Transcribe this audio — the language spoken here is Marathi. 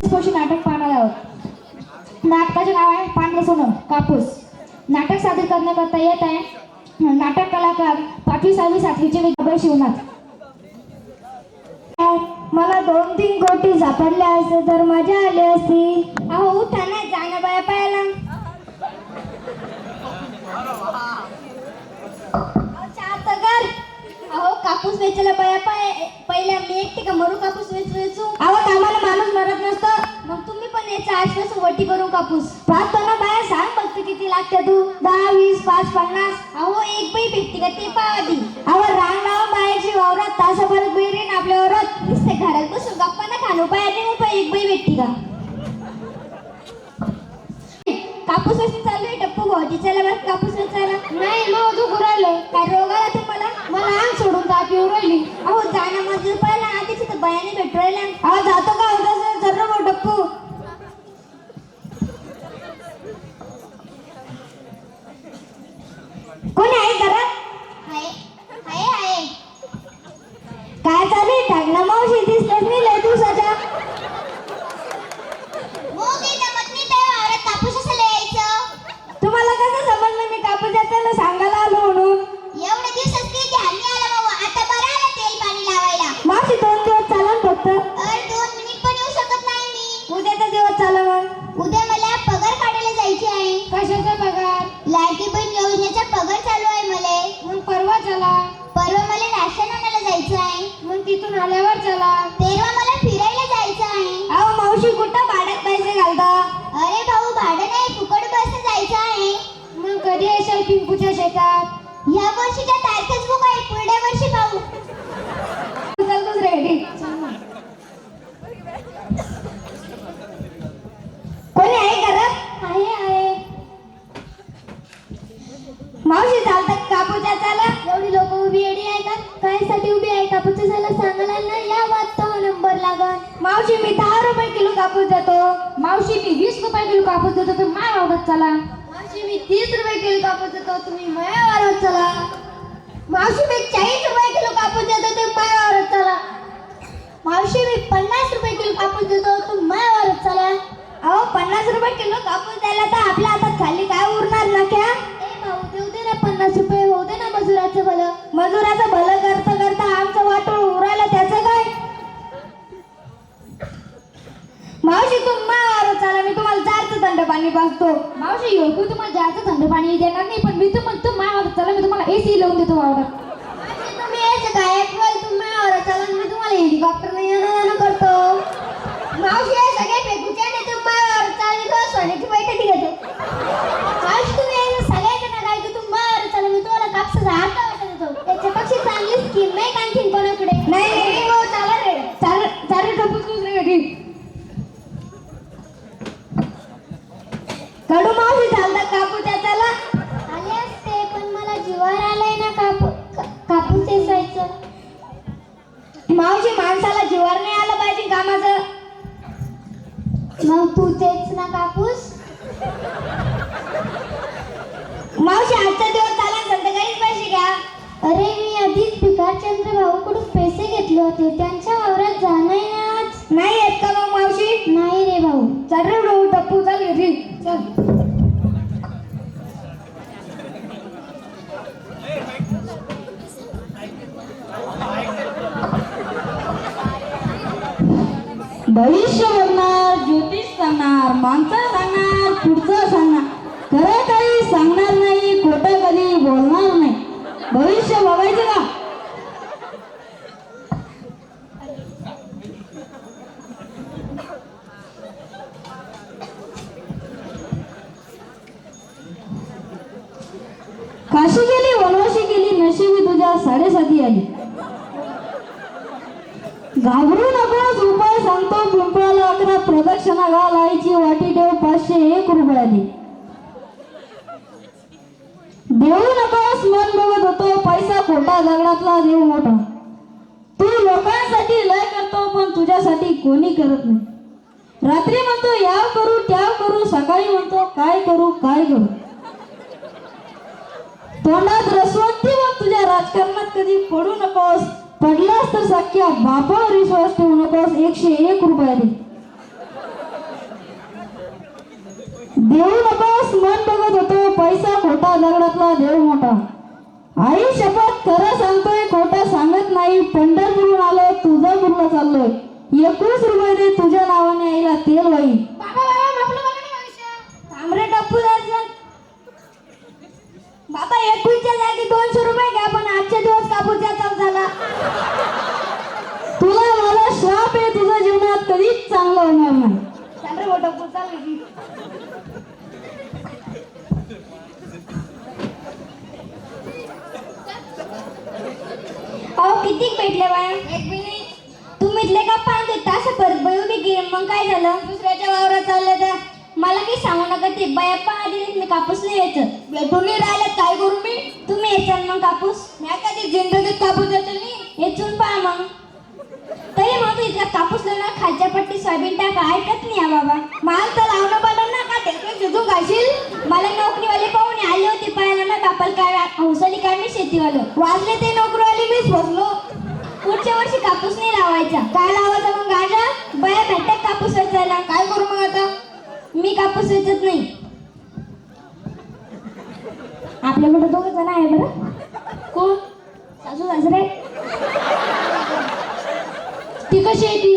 स्पर्शी नाटक पाहणार आहोत। नाटकाचे नाव आहे पांढरं सोनं कापूस। नाटक सादर करण्याकरता येत आहे नाटक कलाकार 5वी 6वी 7वीचे विद्यार्थी शिवनाथ। मला 2-3 कोटी सापडले असते तर मजा आली असती। अहो उठा ना, जाणं बाया पायाला। अहो कापूस वेचायला बाया पहिल्या मी एकटी का मरू कापूस वेचू। अहो कामाला माणूस मरत नसतं। मग तुम्ही पण याच्या आजपासून वटी करू कापूस। पाहतो ना बाया, सांग फक्त किती लागते तू? 10, 20, 5, 50? अहो एक बाई भेटते का ते पहा आधी। अहो रांग लावून बायाची वावरात तासाभरात बैरीन आपल्या वरात। नुसते घरात बसून गप्पा ना खाणू पाहिजे मग एक बाई भेटती का? कापूस वेचून चाललोय टप्पू भाऊजी, चला बरं कापूस वेचायला। नाही मग तू राहिलो काय रोग आला तुम्हाला? मला अंग सोडून ताप येऊ राहिली। अहो जाना मजूर पाहिला आधीच तर बायाने भेटू राहिल्या। अहो जातो का उद्या सर्व टप्पू? कोणी आहे घरात? हाय हाय हाय काय चालू आहे? टाकला मावशी दिसत नाही लय दिवसाच्या। तुम्हाला कसं समजलं मी कापूस यायला सांगायला आलो म्हणून? एवढे दिवस काही ध्यान नाही आलं बाबा, आता बरं आलं तेल पाणी लावायला। मावशी 2 दिवस चालन फक्त। 2 मिनिट पण येऊ शकत नाही मी। उद्याचा दिवस चालू मग। उद्या मला पगार काढायला जायची आहे। कशाचा पगार? लाडकी बहीण योजनेचा पगार चालू आहे मला। मग परवा चला। परवा मला राशन आणायला जायचं आहे। मग तिथून आल्यावर चला। तेव्हा मला फिरायला जायचं आहे। अहो मावशी कुठं भाड्यात पैसे घालता? अरे भाऊ भाडं नाही, फुकट बस जायचं आहे। मग कधी येशाल पिंकूच्या शेतात? या वर्षीच्या तारखेच बुक आहे, पुढल्या वर्षी भाऊ। चल तूच रेडी। कोणी आहे घरात? आहे मावशी चालतात कापूच्या चाला। एवढी लोक उभी येडी आहे का? कायसाठी उभी आहे? कापूसच्या झाला सांगायला ना या वाजता नंबर लागल। मावशी मी 10 रुपये किलो कापूस देतो। मावशी मी 20 रुपये किलो कापूस देतो, तुम्ही माझ्या वावरात चला। मावशी मी 30 रुपये किलो कापूस देतो, तुम्ही माझ्या वावरात चला। मावशी मी 40 रुपये किलो कापूस देतो, तुम्ही माझ्या वावरात चला। मावशी मी 50 रुपये किलो कापूस देतो, तुम्ही माझ्या वावरात चला। अहो 50 रुपये किलो कापूस द्यायला तर आपल्या हातात खाली काय उरणार ना क्या? भाऊ देऊ दे ना 50 रुपये, होऊ दे ना मजुराचं भलं। मजुराचं भलं करता करता आमचं वाटोळ उरायला त्याचं काय? मावशी तुम्ही माझ्यावर चला, मी तुम्हाला जारचं थंड पाणी पाजतो। मावशी योग्य तुम्हाला जायचं थंड पाणी देणार नाही, पण मी तुम्हाला माझ्यावर चला, मी तुम्हाला AC लावून देतो वावरात। तुम्ही यायचं काय? तुम्ही माझ्यावर चला, मी तुम्हाला हेलिकॉप्टर येणं करतो। मावशी हे सगळे फेकूच्या नाही, तुम्ही माझ्यावर चला, मी तुम्हाला सोन्याची बैठक घेतो। मावशी तुम्ही यायचं सगळ्याचं ना काय, तुम्ही माझ्यावर चला, मी तुम्हाला कापसाचा हात देतो। त्याच्यापेक्षा चांगली स्कीम नाही का आणखीन कोणाकडे? नाही भाऊ चला रे, चालेल टप्पू तूच रेडी। कडू मावशी चालतात कापूच्या चला। आले असते पण मला जीवावर आलंय ना कापूस वेचायचं। मावशी माणसाला जीवावर नाही आलं पाहिजे कामाचं। मग तू तेच ना कापूस। मावशी आजचा दिवस चाला, संध्याकाळीच पैसे घ्या। अरे मी आधीच भिकारचंद्र भाऊकडून पैसे घेतले होते, त्यांच्या वावरात जाणं आहे आज। नाही येत का मग मावशी? नाही रे भाऊ। चल रे भाऊ टप्पू चल घरी चल। भविष्य बघणार, ज्योतिष सांगणार, माणसं सांगणार, पुढचं सांगणार, खरं काही सांगणार नाही, खोटं कधी बोलणार नाही। भविष्य बघायचं का? काशी गेली वनवाशी गेली, नशिबी तुझ्या 7:30 आली। घाबरू नकोस, उपाय सांगतो, पिंपळाला 11 प्रदक्षिणा घालायची, वाटी ठेव 501 रुपयाली। देऊ नकोस, मन बघत होतो, पैसा खोटा दगडातला देव मोठा। तू लोकांसाठी लय करतो पण तुझ्यासाठी कोणी करत नाही। रात्री म्हणतो याव करू त्याव करू, सकाळी म्हणतो काय करू काय करू। तोंडात रसवंती मग तुझ्या राजकारणात कधी पडू नकोस। पडलास तर सख्या बापावर विश्वास ठेवू नकोस, 101 रुपये दे। देऊ नकोस मन बघत होतो पैसा खोटा दगडातला देव मोठा. आई शपथ खरं सांगतोय खोटं सांगत नाही. पंढरपूरहून आलोय तुळजापूरला चाललोय. 21 रुपये दे तुझ्या नावाने आईला तेल वाई. तांबरे टप्पू द्यायचं बाबा 21च्या जागी 200 रुपये घ्या पण आजच्या दिवस कापूसचा चाल झाला. तुला मला श्राप आहे तुझ्या जीवनात कधीच चांगलं होणार नाही. तांबरे टप्पू चाल की. अहो किती भेटले बाया? 1 मिनिट. तुम्हीतले का 5 तास परत बयू बी गेम मग काय झालं? दुसऱ्याच्या वावरात चालले तर मला काही सांगू नका. ते बाया आधी मी कापूस नाही यायचं भेटून नाही राहिलं काय करू मी? तुम्ही यायचं मग कापूस मी कधी जिंदगीत कापूस यायचं नाही याचून पहा मग. तरी मग इथला कापूस लावणार खालच्या पट्टी सोयाबीन टाका ऐकत नाही हा बाबा. माल तर लावणं बनवून ना का ते शिजून घालशील. मला नोकरीवाले पाहुणे आले होते पाहायला ना बापाला काय हौसली काय मी शेतीवालं वाजले ते नोकरीवाले मीच फसलो. पुढच्या वर्षी कापूस नाही लावायचा. काय लावायचा मग गाजा? बाया भेटतात कापूस वेचायला. काय करू मग आता? मी कापूस वेचत नाही. आपल्याकडे 2 जण आहे बरं. कोण? सासू सासरे. ती कशी आहे ती?